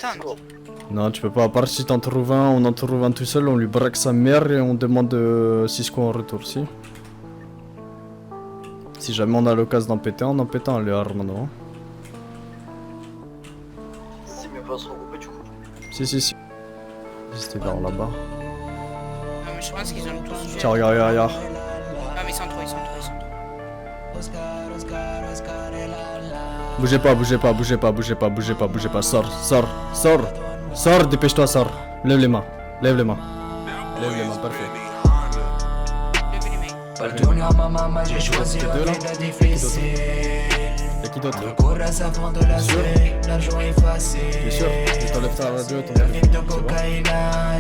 attendre. Non, tu peux pas. À part si t'en trouves un, on en trouve un tout seul, on lui braque sa mère et on demande Cisco en retour, si. Si jamais on a l'occasion d'en péter un, on en pète un, les Armano. C'est mieux pas se regrouper du coup. Si. C'était vers là-bas. Non, mais je pense qu'ils ont tous. Tiens, regarde. Non, mais ils sont trop. Bougez pas. Sors, dépêche-toi, sors. Lève les mains, parfait. Levez les mains. Pardonne maman, moi j'ai choisi la vie difficile. Y'a qui d'autre? Le courage avant de la suite, l'argent est facile. T'es sûr? Je t'enlève ta radio, ton Trafic téléphone, de c'est bon? cocaïne,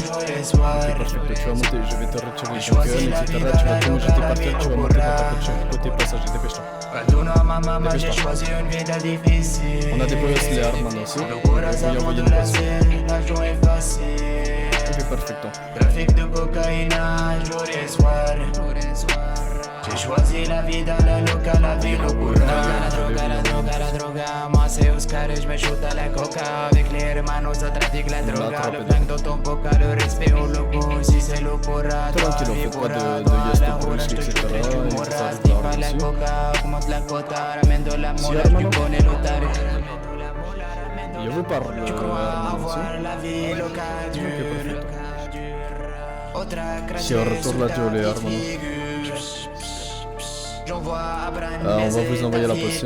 joyeux soir. Ok, parfait, tu vas monter, je vais te retirer ton gun, etc. Tu vas tout me jeter par terre, tu vas monter dans ta voiture. Côté passager, dépêche-toi. Pardonne maman, moi j'ai choisi une vie difficile. On a déployé les armes maintenant aussi. Le courage Je vais lui avant envoyer de une la passe. suite, l'argent est facile. Ok, perfecto. Trafic de cocaïne, jour et soir. J'ai choisi la vie dans la loca, la vie au courant. La droga, moi c'est Oscar et je me shoot à la coca. Avec les hermanos, ça trafique la droga. Le blanc dans ton boca, le respect au loco. Si c'est le pourra, Tranquille, on fait pas de yes de brusque, etc. Et ça arrive par là-dessus. Augmente la quota, ramène de la mola, Hermano. tu connais le tarif. Je vous parle, Tu crois Armando, si? avoir la vie locale dure. Otra Si on retourne la télé, Armando. On va vous envoyer la poste.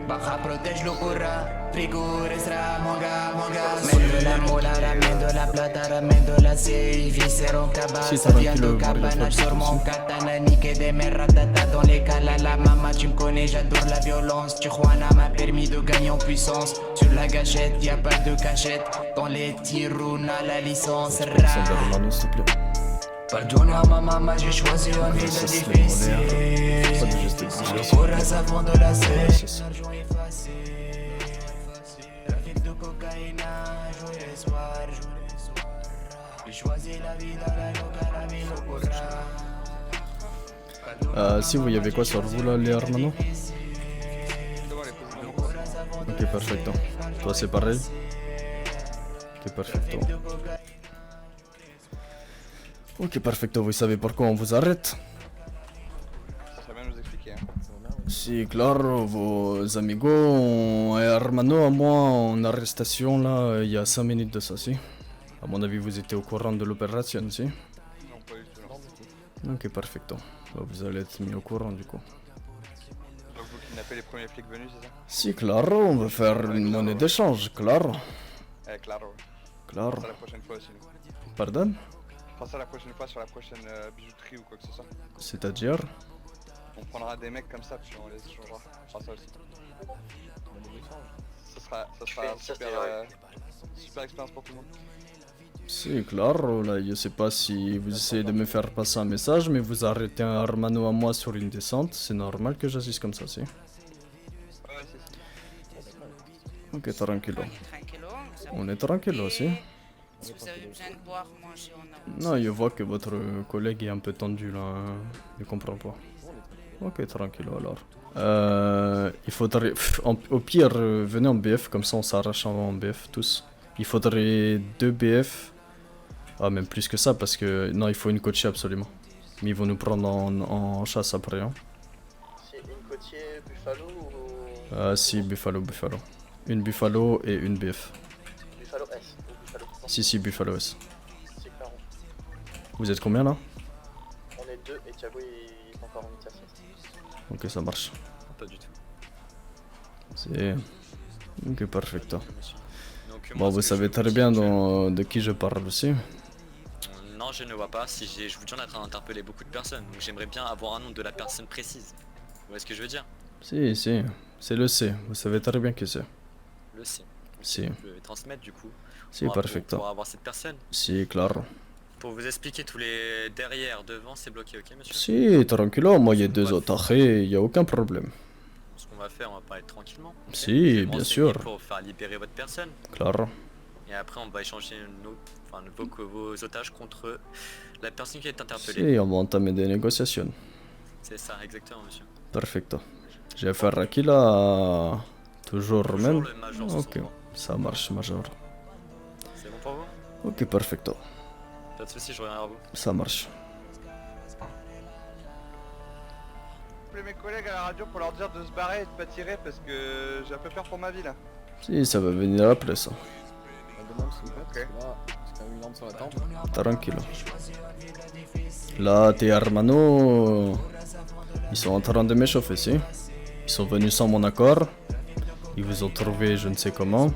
Baja protège le courant, frigo restera manga. Ramène de la mola, ramène de la plata, ramène de la CI, viscéron cabas. Si, Ça ça va, vient de kilo, cabanage Mario, sur mon aussi. katana, niquer des mères ratata dans les calas. La maman, tu me connais, j'adore la violence. Tijuana m'a permis de gagner en puissance. Sur la gâchette, y a pas de cachette. Dans les tirs, on a la licence. Descends vers Hermano, s'il te plaît. Pardonne à ma maman, j'ai choisi un vie Ça, c'est difficile. Pas de geste Le courage avant de la c'est suite. ça. L'argent est facile. Trafic de cocaïne, joyeux soir. J'ai choisi la vie dans la loca, la vie au courant. Si vous y avez quoi sur vous là, les Hermano? Ok, perfecto. Toi c'est pareil? Ok, perfecto. Ok, perfecto, vous savez pourquoi on vous arrête? Ça va bien nous expliquer. Hein. Si, claro, vos amigos et Hermano à moi en arrestation là, il y a 5 minutes de ça, si. À mon avis, vous étiez au courant de l'opération, si? Non, pas du tout. Non. Ok, perfecto. Bah, vous allez être mis au courant du coup. Donc vous kidnappez les premiers flics venus, c'est ça? Si, claro, on va faire une monnaie d'échange, claro. Claro. Claro. Ça la prochaine fois aussi. Nous. Pardon? On fera ça la prochaine fois sur la prochaine bijouterie ou quoi que ce soit. C'est-à-dire? On prendra des mecs comme ça puis on les échangera. On fera ça aussi. Ça sera super, super expérience pour tout le monde. Si, claro, là, je sais pas si vous essayez de me faire passer un message, mais vous arrêtez un Hermano à moi sur une descente, c'est normal que j'agisse comme ça, si. Ouais, c'est Ok, tranquillo. Tranquillo. On est tranquille aussi. Si vous avez besoin de boire, moi aussi on a. Non, je vois que votre collègue est un peu tendu là, hein. Je comprends pas. Ok, tranquillo alors. Il faudrait... au pire, venez en BF, comme ça on s'arrache en BF tous. Il faudrait 2 BF. Ah, même plus que ça, parce que... Non, il faut une coachée absolument. Mais ils vont nous prendre en chasse après, hein. C'est une côtier Buffalo ou Si, Buffalo. Une Buffalo et une BF. Buffalo S ou Buffalo Si, Buffalo S. C'est clair. Vous êtes combien là? On est deux et Thiago il est encore en initiation. Ok, ça marche. Pas du tout. C'est... Ok, perfecto. Donc, Bon, moi, vous ce que savez je très veux bien continuer- de qui je parle aussi. Non, je ne vois pas. Si je vous dis, on est en train d'interpeller beaucoup de personnes. Donc j'aimerais bien avoir un nom de la personne précise. Vous voyez ce que je veux dire? Si, c'est le C. Vous savez très bien qui c'est. Le C. Si, Je vais transmettre du coup. si, Pour perfecto. avoir cette personne. Si, claro. Pour vous expliquer tous les derrière, devant, c'est bloqué, ok monsieur? Si, tranquillo, moi il y a 2 otages, il y a aucun problème. Ce qu'on va faire, on va parler tranquillement. ok? Si, Je vais me bien renseigner sûr. Pour faire libérer votre personne. Claro. Et après, on va échanger vos otages contre la personne qui est interpellée. Si, on va entamer des négociations. C'est ça, exactement, monsieur. Perfecto. Je vais faire qui là? Toujours même? le major, Ok, 63. ça marche, Major. Ok, perfecto. Pas de soucis, je reviens vers vous. Ça marche. Appelez mes collègues à la radio pour leur dire de se barrer et de pas tirer parce que j'ai un peu peur pour ma vie là. Si, ça va venir après ça. Ok. Tranquilo. Là, tes hermanos, ils sont en train de m'échauffer, si. Ils sont venus sans mon accord. Ils vous ont trouvé je ne sais comment.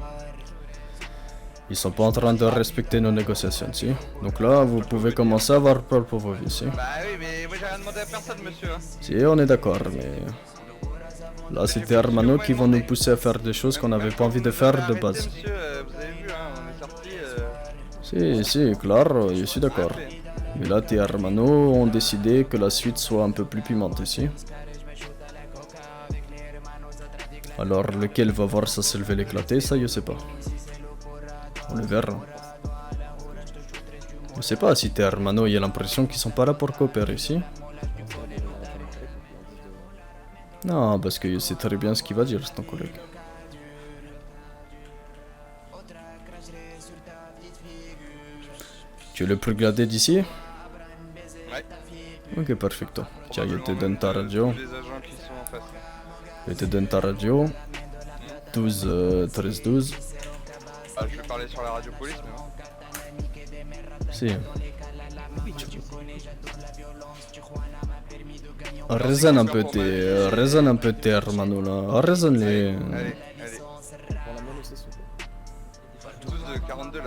Ils sont pas en train de respecter nos négociations, si. Donc là, vous pouvez commencer à avoir peur pour vos vies, si. Bah oui, mais moi j'ai rien demandé à personne, monsieur. Hein. Si, on est d'accord, mais... Là, c'est tes hermanos qui vont nous pousser à faire des choses qu'on n'avait pas envie de faire de base. Monsieur, vous avez vu, hein, on est sorti. Si, claro, je suis d'accord. Mais là, tes hermanos ont décidé que la suite soit un peu plus pimentée, si. Alors, lequel va voir ça se lever l'éclater, ça, je sais pas. On le verra. Je sais pas si tes hermanos, il y a l'impression qu'ils sont pas là pour coopérer, si. Non, parce que je sais très bien ce qu'il va dire, ton collègue. Tu es le plus gradé d'ici? Ouais. Ok, perfecto. Tiens, je te donne ta radio. Les agents qui sont en face. Je te donne ta radio. 12, 13, 12. Ah, je vais parler sur la radio police, mais bon. Si. Raisonne un peu tes hermanos là. Raisonne-les. Allez. Tous de 42 là,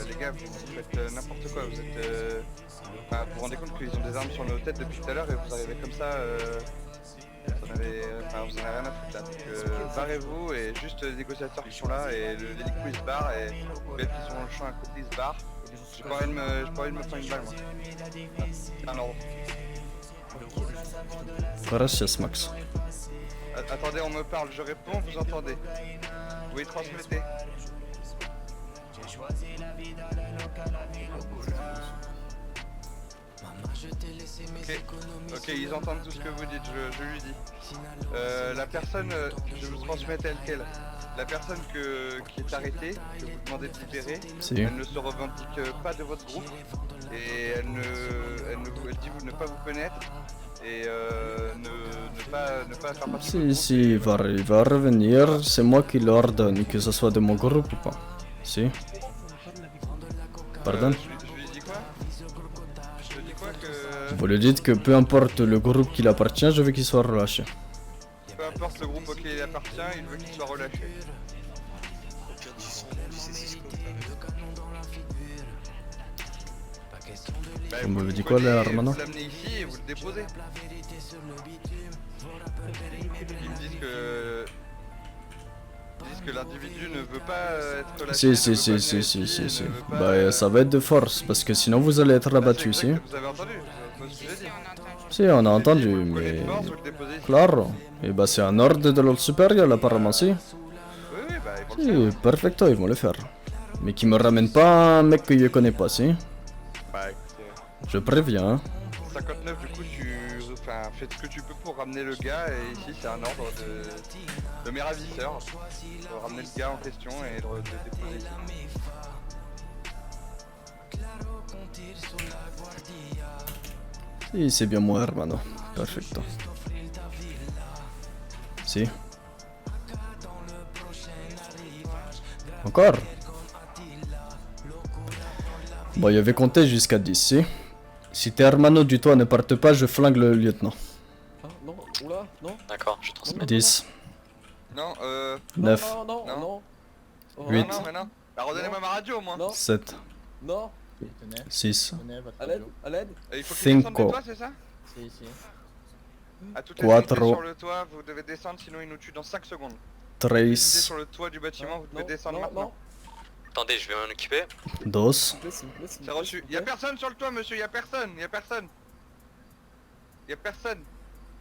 les gars, vous faites n'importe quoi. Vous êtes. Enfin, vous vous rendez compte qu'ils ont des armes sur nos têtes depuis tout à l'heure et vous arrivez comme ça. Vous en avez rien à foutre là. Donc, barrez-vous et juste les négociateurs qui sont là et l'hélico il se barre et les mecs qui sont dans le champ à côté ils se barrent. J'ai pas envie de me prendre une balle moi. C'est un ordre. Gracias, Max. Attendez, on me parle, je réponds, vous entendez. Oui, transmettez. Ok, ils entendent tout ce que vous dites, je lui dis. La personne, je vous transmets telle quelle. La personne qui est arrêtée, que vous demandez de libérer, Si. elle ne se revendique pas de votre groupe et elle dit ne pas vous connaître et ne pas faire partie de votre groupe. Si, il va revenir. C'est moi qui l'ordonne, que ce soit de mon groupe ou pas. Si. Pardon? Je lui dis quoi? Je lui dis quoi que... Vous lui dites que peu importe le groupe qui appartient, je veux qu'il soit relâché. Peu importe le groupe auquel il appartient, il veut qu'il soit relâché. Bah, Vous m'avez dit le quoi, là, prenez, Armano? vous l'amenez ici et vous le déposez. Ils me disent que l'individu ne veut pas être relâché. Si. ne veut pas, Bah, ça va être de force, parce que sinon vous allez être bah, abattu, c'est si. exact, vous avez entendu, c'est ce que j'ai dit. Si, on a entendu, Vous le prenez mais... de force, vous le déposez ici. Claro. Et bah, c'est un ordre de l'ordre supérieur, apparemment, si. Oui, bah ils vont le faire. Si, perfecto, ils vont le faire. Mais qui me ramène pas un mec que je connais pas, si. Bah écoutez, Je préviens, hein. 59 du coup fais ce que tu peux pour ramener le gars et ici c'est un ordre de mes ravisseurs. Pour ramener le gars en question et le déposer ici. Si, c'est bien moi, hermano. Perfecto. Si. Encore? Bon, il y avait compté jusqu'à 10, si. Si tes hermanos du toit ne partent pas, je flingue le lieutenant. Ah non, oula, non. D'accord, je transmets. 10, Non, 9, Non, non, Non. non. Oh, Huit. non, mais non. Bah redonnez-moi ma radio au moins. Non, 7, non. 6, À l'aide, à l'aide. Et il faut qu'il descende Cinco. de toi, c'est ça? À toutes les Cuatro. unités sur le toit, vous devez descendre sinon il nous tue dans 5 secondes. Les 3, unités sur le toit du bâtiment, vous devez Non, descendre non, maintenant. Attendez, je vais m'en occuper. 2, C'est reçu. Y'a personne sur le toit, monsieur, y'a personne. Y'a personne.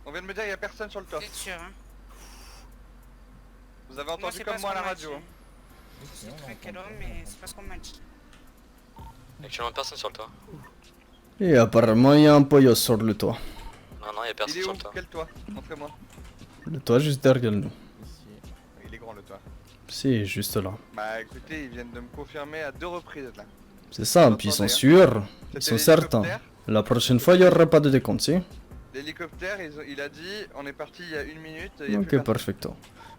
On vient de me dire y'a personne sur le toit. Vous êtes sûr, hein? Vous avez Moi, entendu c'est comme pas moi à ce la qu'on m'a radio. dit. Hein. Je sais très quel homme, mais c'est pas ce qu'on m'a dit. Actuellement personne sur le toit. et apparemment il y a un pollo sur le toit. Non, il y a Il personne est sur où? le toit. Quel toit? Montrez-moi. Le toit juste derrière nous. Il est grand le toit. Si, juste là. Bah écoutez, ils viennent de me confirmer à 2 reprises là. C'est simple, ils sont sûrs, ils sont certains. La prochaine fois, il n'y aura pas de décompte, si? L'hélicoptère, il a dit, on est parti il y a 1 minute. Et il y a plus Ok, personne. perfecto.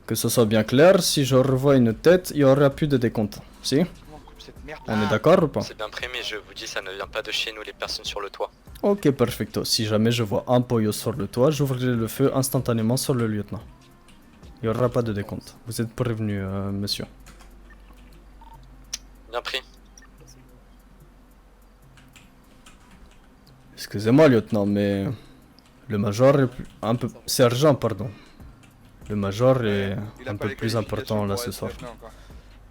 Que ce soit bien clair, si je revois une tête, il n'y aura plus de décompte, si? Comment on coupe cette merde On est d'accord ou pas? C'est bien pris, mais je vous dis, ça ne vient pas de chez nous, les personnes sur le toit. Ok, perfecto. Si jamais je vois un pollo sur le toit, j'ouvrirai le feu instantanément sur le lieutenant. Il n'y aura pas de décompte. Vous êtes prévenu, monsieur. Bien pris. Excusez-moi, lieutenant, mais le major est un peu... Sergent, pardon. Le major est Il a un pas peu les plus important qualifications là pour ce être soir. lieutenant, quoi.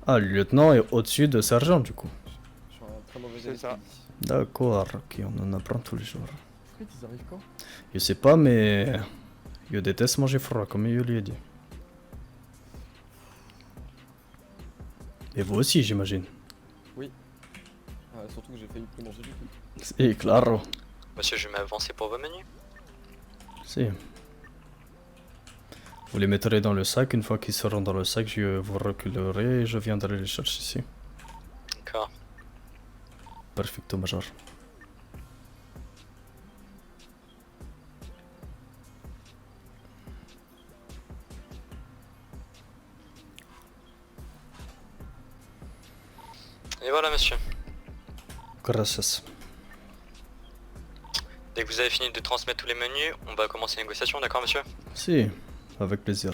Ah, le lieutenant est au-dessus de sergent, du coup. Je suis un très mauvais C'est élève. ça. D'accord, ok, on en apprend tous les jours. Pourquoi ils arrivent quand? Je sais pas, mais... Je déteste manger froid, comme je lui ai dit. Et vous aussi, j'imagine. Ah, surtout que j'ai failli plus manger du tout. Si, claro. Monsieur, je vais m'avancer pour vos menus. Si. Vous les mettrez dans le sac, une fois qu'ils seront dans le sac, je vous reculerai et je viendrai les chercher ici. D'accord. Perfecto, major. Et voilà, monsieur. Gracias. Dès que vous avez fini de transmettre tous les menus, on va commencer les négociations, d'accord, monsieur? Si, avec plaisir.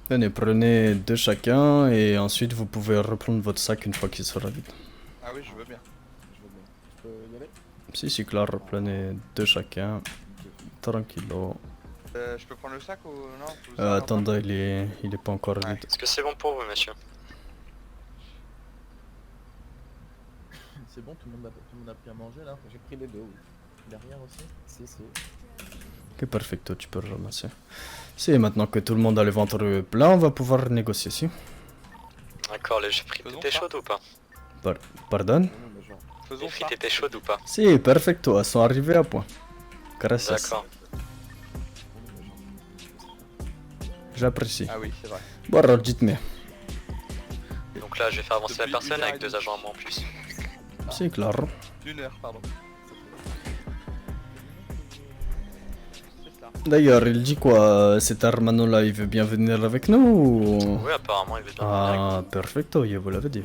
Tenez, prenez 2 chacun et ensuite vous pouvez reprendre votre sac une fois qu'il sera vide. Ah oui, je veux bien. Je veux bien. Je peux y aller? Si, si, clair, prenez 2 chacun. Tranquillo. Je peux prendre le sac ou non? Vous en Attendez, il est pas encore Ouais. vide. Est-ce que c'est bon pour vous, monsieur? C'est bon, tout le monde a pris à manger là. J'ai pris les deux, oui. Derrière aussi. Si, si. Ok, perfecto, tu peux le ramasser. Si, maintenant que tout le monde a le ventre plein, on va pouvoir négocier, si. D'accord, les frites Faisons étaient ça. chaudes ou pas? Pardon? Non, mais genre. Faisons Les ça. frites étaient chaudes ou pas? Si, perfecto, elles sont arrivées à point. Gracias. D'accord. J'apprécie. Ah oui, c'est vrai. Bon, alors dites-moi. Donc là, je vais faire avancer la Depuis personne 1 heure avec et 2 agents à moi en plus. C'est clair. 1 heure, pardon. C'est ça. D'ailleurs, il dit quoi, cet Hermano là, il veut bien venir avec nous ou... Oui, apparemment, il veut bien venir avec Ah, perfecto, je vous l'avais dit.